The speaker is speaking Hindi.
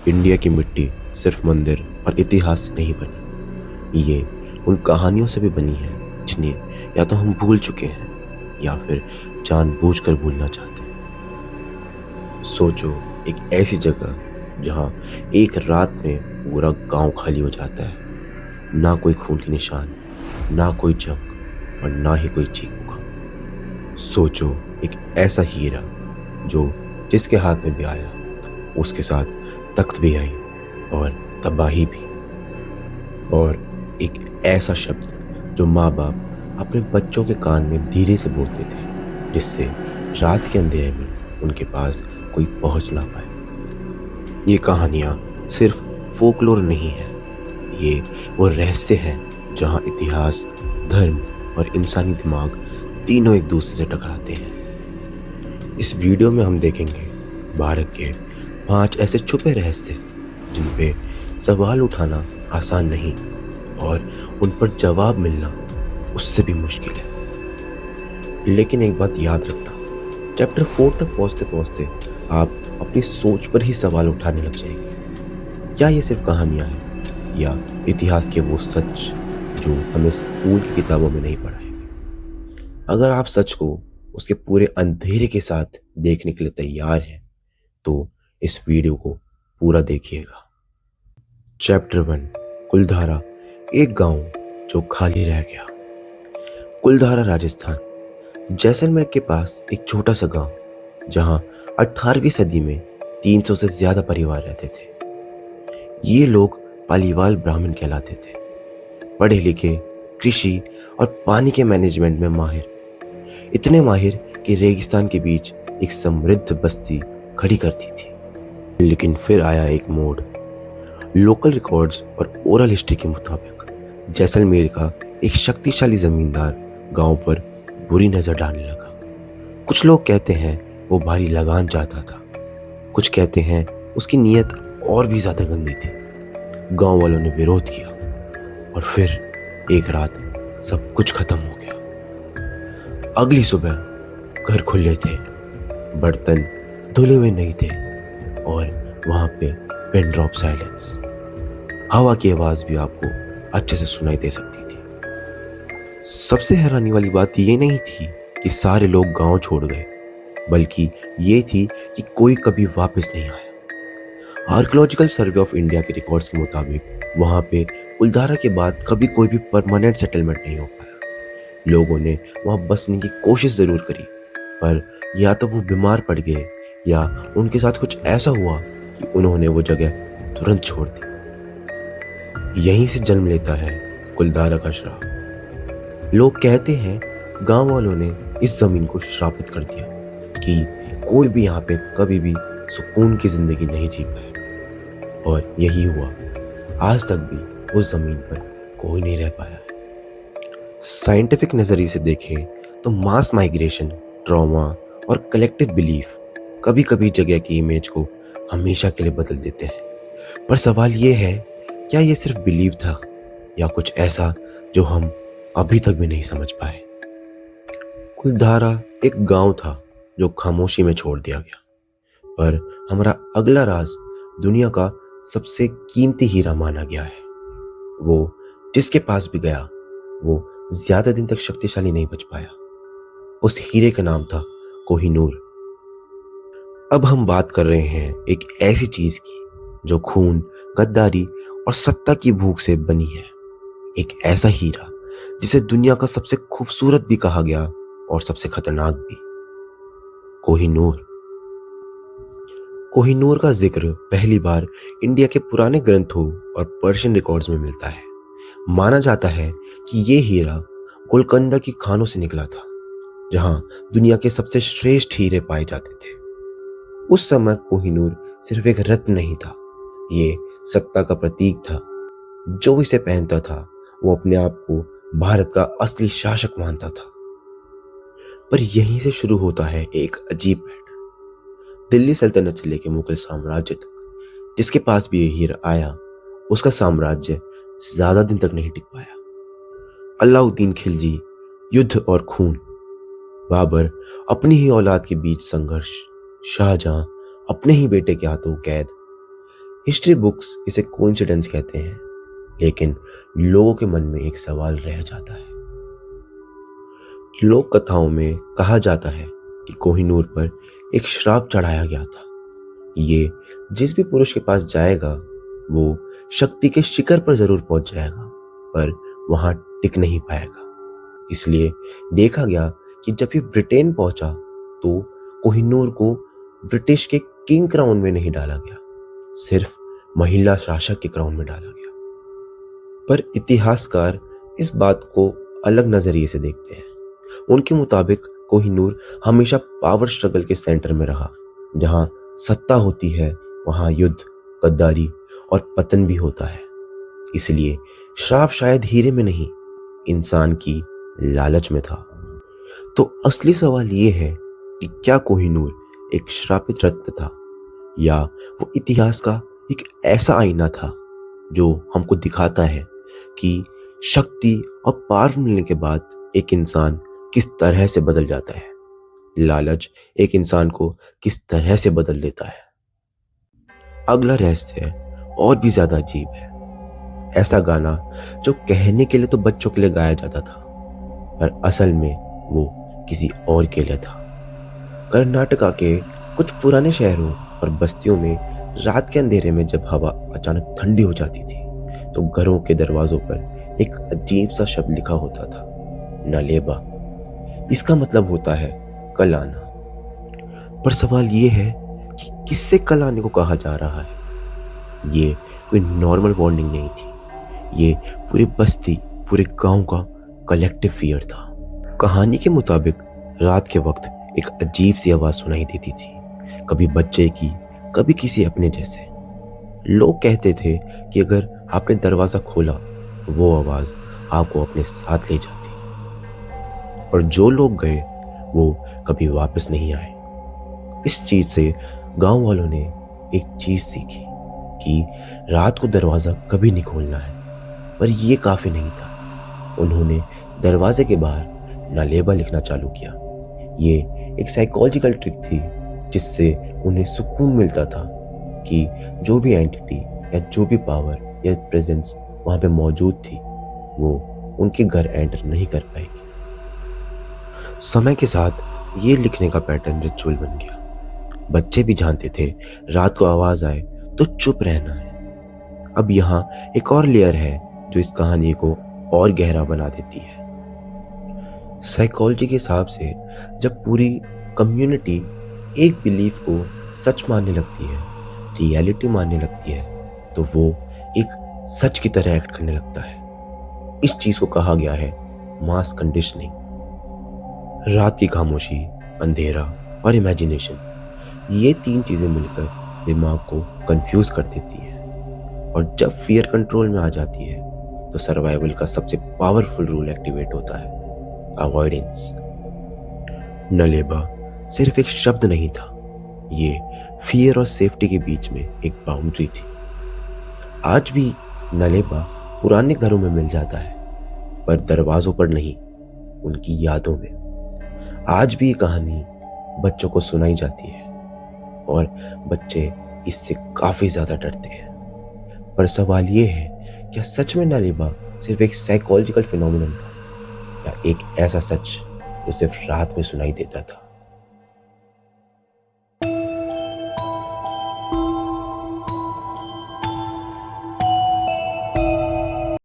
इंडिया की मिट्टी सिर्फ मंदिर और इतिहास से नहीं बनी, ये उन कहानियों से भी बनी है जिन्हें या तो हम भूल चुके हैं या फिर जानबूझकर भूलना चाहते हैं। सोचो, एक ऐसी जगह जहां एक रात में पूरा गांव खाली हो जाता है। ना कोई खून के निशान, ना कोई जंग और ना ही कोई चीख पुकार। सोचो, एक ऐसा हीरा जो जिसके हाथ में भी आया उसके साथ तख्त भी आई और तबाही भी। और एक ऐसा शब्द जो माँ बाप अपने बच्चों के कान में धीरे से बोलते थे, जिससे रात के अंधेरे में उनके पास कोई पहुंच ना पाए। ये कहानियाँ सिर्फ फोकलोर नहीं है, ये वो रहस्य है जहाँ इतिहास, धर्म और इंसानी दिमाग तीनों एक दूसरे से टकराते हैं। इस वीडियो में हम देखेंगे भारत के 5 ऐसे छुपे रहस्य जिन पे सवाल उठाना आसान नहीं और उन पर जवाब मिलना उससे भी मुश्किल है। लेकिन एक बात याद रखना, चैप्टर 4 तक पहुंचते पहुंचते आप अपनी सोच पर ही सवाल उठाने लग जाएंगे। क्या ये सिर्फ कहानियां हैं या इतिहास के वो सच जो हमें स्कूल की किताबों में नहीं पढ़ाएंगे? अगर आप सच को उसके पूरे अंधेरे के साथ देखने के लिए तैयार हैं तो इस वीडियो को पूरा देखिएगा। चैप्टर 1, कुलधारा, एक गांव जो खाली रह गया। कुलधारा, राजस्थान, जैसलमेर के पास एक छोटा सा गांव जहां 18वीं सदी में 300 से ज्यादा परिवार रहते थे। ये लोग पालीवाल ब्राह्मण कहलाते थे, पढ़े लिखे, कृषि और पानी के मैनेजमेंट में माहिर, इतने माहिर कि रेगिस्तान के बीच एक समृद्ध बस्ती खड़ी करती थी। लेकिन फिर आया एक मोड़। लोकल रिकॉर्ड्स और ओरल हिस्ट्री के मुताबिक जैसलमेर का एक शक्तिशाली जमींदार गांव पर बुरी नजर डालने लगा। कुछ लोग कहते हैं वो भारी लगान चाहता था, कुछ कहते हैं उसकी नीयत और भी ज्यादा गंदी थी। गांव वालों ने विरोध किया और फिर एक रात सब कुछ खत्म हो गया। अगली सुबह घर खुले थे, बर्तन धुले हुए नहीं थे और वहां पे पिन ड्रॉप साइलेंस। हवा की आवाज भी आपको अच्छे से सुनाई दे सकती थी। सबसे हैरानी वाली बात ये नहीं थी कि सारे लोग गांव छोड़ गए, बल्कि ये थी कि कोई कभी वापस नहीं आया। आर्कियोलॉजिकल सर्वे ऑफ इंडिया के रिकॉर्ड्स के मुताबिक वहां पे कुलधारा के बाद कभी कोई भी परमानेंट सेटलमेंट नहीं हो पाया। लोगों ने वहां बसने की कोशिश जरूर करी, पर या तो वो बीमार पड़ गए या उनके साथ कुछ ऐसा हुआ कि उन्होंने वो जगह तुरंत छोड़ दी। यहीं से जन्म लेता है कुलधारा का श्राप। लोग कहते हैं गांव वालों ने इस जमीन को श्रापित कर दिया कि कोई भी यहाँ पे कभी भी सुकून की जिंदगी नहीं जी पाएगा। और यही हुआ, आज तक भी उस जमीन पर कोई नहीं रह पाया है। साइंटिफिक नजरिए से देखें तो मास माइग्रेशन, ट्रॉमा और कलेक्टिव बिलीफ कभी कभी जगह की इमेज को हमेशा के लिए बदल देते हैं। पर सवाल ये है, क्या ये सिर्फ बिलीव था या कुछ ऐसा जो हम अभी तक भी नहीं समझ पाए? कुलधारा एक गांव था जो खामोशी में छोड़ दिया गया, पर हमारा अगला राज दुनिया का सबसे कीमती हीरा माना गया है। वो जिसके पास भी गया वो ज्यादा दिन तक शक्तिशाली नहीं बच पाया। उस हीरे का नाम था कोहिनूर। अब हम बात कर रहे हैं एक ऐसी चीज की जो खून, गद्दारी और सत्ता की भूख से बनी है। एक ऐसा हीरा जिसे दुनिया का सबसे खूबसूरत भी कहा गया और सबसे खतरनाक भी। कोहिनूर। कोहिनूर का जिक्र पहली बार इंडिया के पुराने ग्रंथों और पर्शियन रिकॉर्ड्स में मिलता है। माना जाता है कि ये हीरा गोलकंदा की खानों से निकला था, जहां दुनिया के सबसे श्रेष्ठ हीरे पाए जाते थे। उस समय कोहिनूर सिर्फ एक रत्न नहीं था, ये सत्ता का प्रतीक था। जो इसे पहनता था वो अपने आप को भारत का असली शासक मानता था। पर यहीं से शुरू होता है एक अजीब पैटर्न। दिल्ली सल्तनत से लेकर मुगल साम्राज्य तक जिसके पास भी ये हीरा आया, उसका साम्राज्य ज्यादा दिन तक नहीं टिक पाया। अलाउद्दीन खिलजी, युद्ध और खून, बाबर अपनी ही औलाद के बीच संघर्ष, शाहजहां अपने ही बेटे के हाथों कैद। हिस्ट्री बुक्स इसे कोइंसिडेंस कहते हैं, लेकिन लोगों के मन में एक सवाल रह जाता है। लोक कथाओं में कहा जाता है कि कोहिनूर पर एक श्राप चढ़ाया गया था। ये जिस भी पुरुष के पास जाएगा वो शक्ति के शिखर पर जरूर पहुंच जाएगा, पर वहां टिक नहीं पाएगा। इसलिए देखा गया कि जब ये ब्रिटेन पहुंचा तो कोहिनूर को ब्रिटिश के किंग क्राउन में नहीं डाला गया, सिर्फ महिला शासक के क्राउन में डाला गया। पर इतिहासकार इस बात को अलग नजरिए से देखते हैं। उनके मुताबिक कोहिनूर हमेशा पावर स्ट्रगल के सेंटर में रहा। जहां सत्ता होती है वहां युद्ध, गद्दारी और पतन भी होता है। इसलिए श्राप शायद हीरे में नहीं, इंसान की लालच में था। तो असली सवाल ये है कि क्या कोहिनूर एक श्रापित रत्न था, या वो इतिहास का एक ऐसा आईना था जो हमको दिखाता है कि शक्ति और पावर मिलने के बाद एक इंसान किस तरह से बदल जाता है, लालच एक इंसान को किस तरह से बदल देता है। अगला रहस्य और भी ज्यादा अजीब है। ऐसा गाना जो कहने के लिए तो बच्चों के लिए गाया जाता था, पर असल में वो किसी और के लिए था। कर्नाटका के कुछ पुराने शहरों और बस्तियों में रात के अंधेरे में जब हवा अचानक ठंडी हो जाती थी तो घरों के दरवाजों पर एक अजीब सा शब्द लिखा होता था, नलेबा। इसका मतलब होता है कल आना। पर सवाल ये है कि किससे कल आने को कहा जा रहा है। ये कोई नॉर्मल वार्निंग नहीं थी, ये पूरी बस्ती, पूरे गांव का कलेक्टिव फियर था। कहानी के मुताबिक रात के वक्त एक अजीब सी आवाज सुनाई देती थी, कभी बच्चे की, कभी किसी अपने जैसे। लोग कहते थे कि अगर आपने दरवाजा खोला तो वो आवाज आपको अपने साथ ले जाती, और जो लोग गए वो कभी वापस नहीं आए। इस चीज से गांव वालों ने एक चीज सीखी कि रात को दरवाजा कभी नहीं खोलना है। पर ये काफी नहीं था। उन्होंने दरवाजे के बाहर नलेबा लिखना चालू किया। ये एक साइकोलॉजिकल ट्रिक थी जिससे उन्हें सुकून मिलता था कि जो भी एंटिटी या जो भी पावर या प्रेजेंस वहां पे मौजूद थी वो उनके घर एंटर नहीं कर पाएगी। समय के साथ ये लिखने का पैटर्न रिचुअल बन गया। बच्चे भी जानते थे रात को आवाज आए तो चुप रहना है। अब यहाँ एक और लेयर है जो इस कहानी को और गहरा बना देती है। साइकोलॉजी के हिसाब से जब पूरी कम्युनिटी एक बिलीफ को सच मानने लगती है, रियलिटी मानने लगती है, तो वो एक सच की तरह एक्ट करने लगता है। इस चीज को कहा गया है मास कंडीशनिंग। रात की खामोशी, अंधेरा और इमेजिनेशन, ये तीन चीजें मिलकर दिमाग को कंफ्यूज कर देती है। और जब फियर कंट्रोल में आ जाती है तो सर्वाइवल का सबसे पावरफुल रूल एक्टिवेट होता है, अवॉइडेंस। नलेबा सिर्फ एक शब्द नहीं था, ये फियर और सेफ्टी के बीच में एक बाउंड्री थी। आज भी नलेबा पुराने घरों में मिल जाता है, पर दरवाजों पर नहीं, उनकी यादों में। आज भी ये कहानी बच्चों को सुनाई जाती है और बच्चे इससे काफी ज्यादा डरते हैं। पर सवाल ये है, क्या सच में नलेबा सिर्फ एक साइकोलॉजिकल फिनोमिनन था, या एक ऐसा सच जो सिर्फ रात में सुनाई देता था?